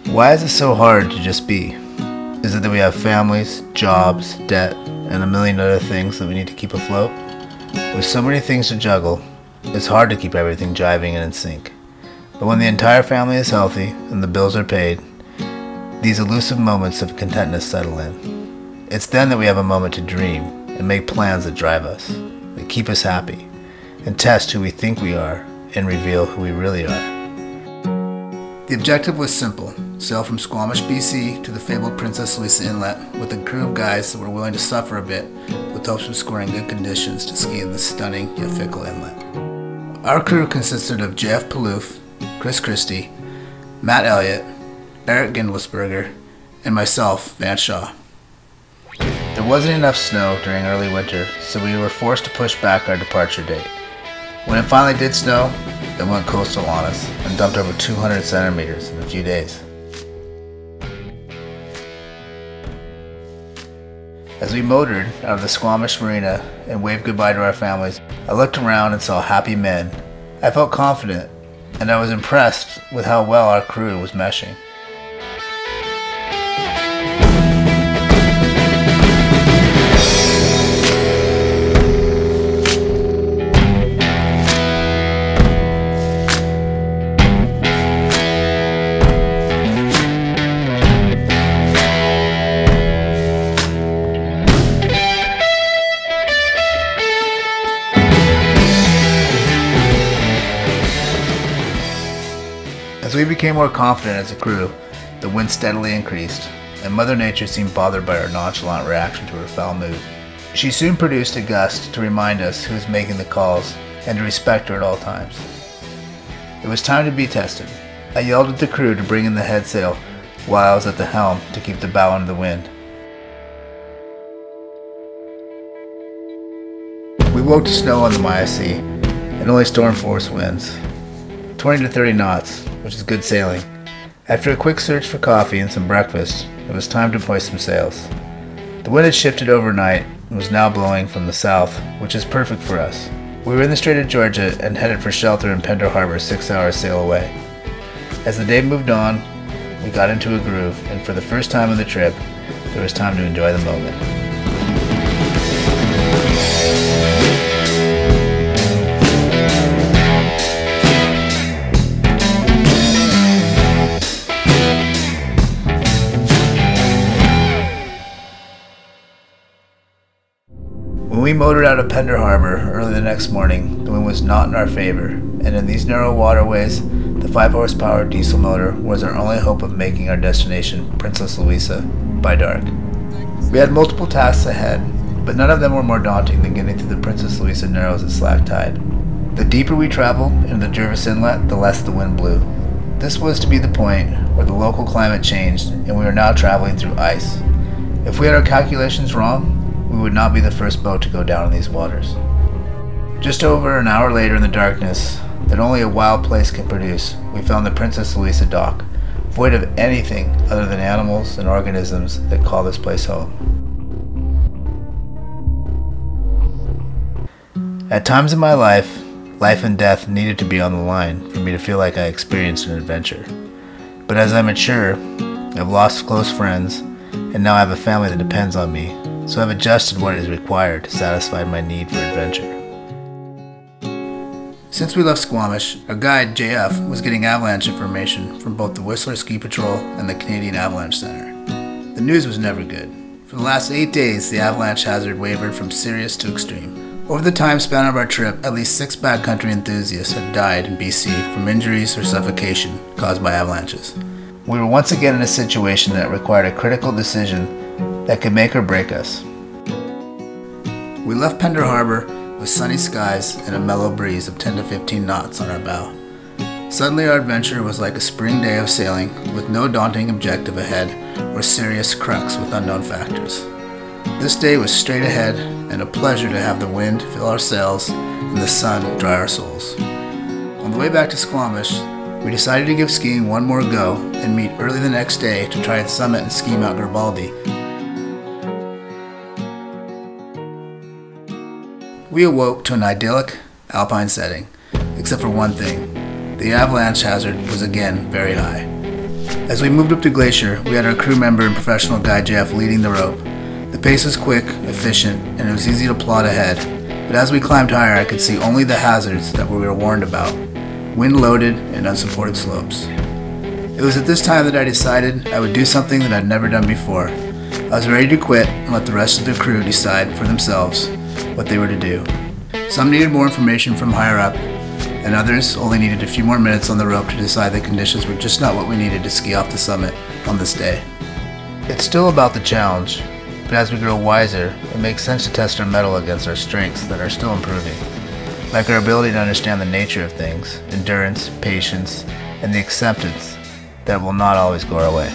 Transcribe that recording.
Why is it so hard to just be? Is it that we have families, jobs, debt, and a million other things that we need to keep afloat? With so many things to juggle, it's hard to keep everything jiving and in sync. But when the entire family is healthy and the bills are paid, these elusive moments of contentness settle in. It's then that we have a moment to dream and make plans that drive us, that keep us happy, and test who we think we are and reveal who we really are. The objective was simple: sail from Squamish, BC to the fabled Princess Louisa Inlet with a crew of guys that were willing to suffer a bit with hopes of scoring good conditions to ski in this stunning yet fickle inlet. Our crew consisted of J.F. Palouf, Chris Christie, Matt Elliott, Eric Gindlesberger, and myself, Vance Shaw. There wasn't enough snow during early winter, so we were forced to push back our departure date. When it finally did snow, it went coastal on us and dumped over 200 centimeters in a few days. As we motored out of the Squamish Marina and waved goodbye to our families, I looked around and saw happy men. I felt confident, and I was impressed with how well our crew was meshing. As we became more confident as a crew, the wind steadily increased, and Mother Nature seemed bothered by our nonchalant reaction to her foul mood. She soon produced a gust to remind us who was making the calls and to respect her at all times. It was time to be tested. I yelled at the crew to bring in the head sail while I was at the helm to keep the bow into the wind. We woke to snow on the Maya Sea and only storm force winds, 20 to 30 knots, which is good sailing. After a quick search for coffee and some breakfast, it was time to hoist some sails. The wind had shifted overnight and was now blowing from the south, which is perfect for us. We were in the Strait of Georgia and headed for shelter in Pender Harbor, 6 hours sail away. As the day moved on, we got into a groove, and for the first time on the trip, there was time to enjoy the moment. When we motored out of Pender Harbor early the next morning, the wind was not in our favor, and in these narrow waterways, the 5-horsepower diesel motor was our only hope of making our destination, Princess Louisa, by dark. We had multiple tasks ahead, but none of them were more daunting than getting through the Princess Louisa Narrows at slack tide. The deeper we traveled into the Jervis Inlet, the less the wind blew. This was to be the point where the local climate changed and we were now traveling through ice. If we had our calculations wrong, we would not be the first boat to go down in these waters. Just over an hour later in the darkness that only a wild place can produce, we found the Princess Louisa dock, void of anything other than animals and organisms that call this place home. At times in my life and death needed to be on the line for me to feel like I experienced an adventure. But as I mature, I've lost close friends, and now I have a family that depends on me, so I've adjusted what is required to satisfy my need for adventure. Since we left Squamish, our guide, JF, was getting avalanche information from both the Whistler Ski Patrol and the Canadian Avalanche Center. The news was never good. For the last 8 days, the avalanche hazard wavered from serious to extreme. Over the time span of our trip, at least 6 backcountry enthusiasts had died in BC from injuries or suffocation caused by avalanches. We were once again in a situation that required a critical decision that could make or break us. We left Pender Harbor with sunny skies and a mellow breeze of 10 to 15 knots on our bow. Suddenly our adventure was like a spring day of sailing with no daunting objective ahead or serious crux with unknown factors. This day was straight ahead and a pleasure to have the wind fill our sails and the sun dry our souls. On the way back to Squamish, we decided to give skiing one more go and meet early the next day to try and summit and ski Mount Garibaldi. We awoke to an idyllic alpine setting, except for one thing. The avalanche hazard was again very high. As we moved up to Glacier, we had our crew member and professional guide Jeff leading the rope. The pace was quick, efficient, and it was easy to plod ahead, but as we climbed higher I could see only the hazards that we were warned about: wind-loaded and unsupported slopes. It was at this time that I decided I would do something that I'd never done before. I was ready to quit and let the rest of the crew decide for themselves what they were to do. Some needed more information from higher up, and others only needed a few more minutes on the rope to decide the conditions were just not what we needed to ski off the summit on this day. It's still about the challenge, but as we grow wiser, it makes sense to test our mettle against our strengths that are still improving, like our ability to understand the nature of things, endurance, patience, and the acceptance that will not always go our way.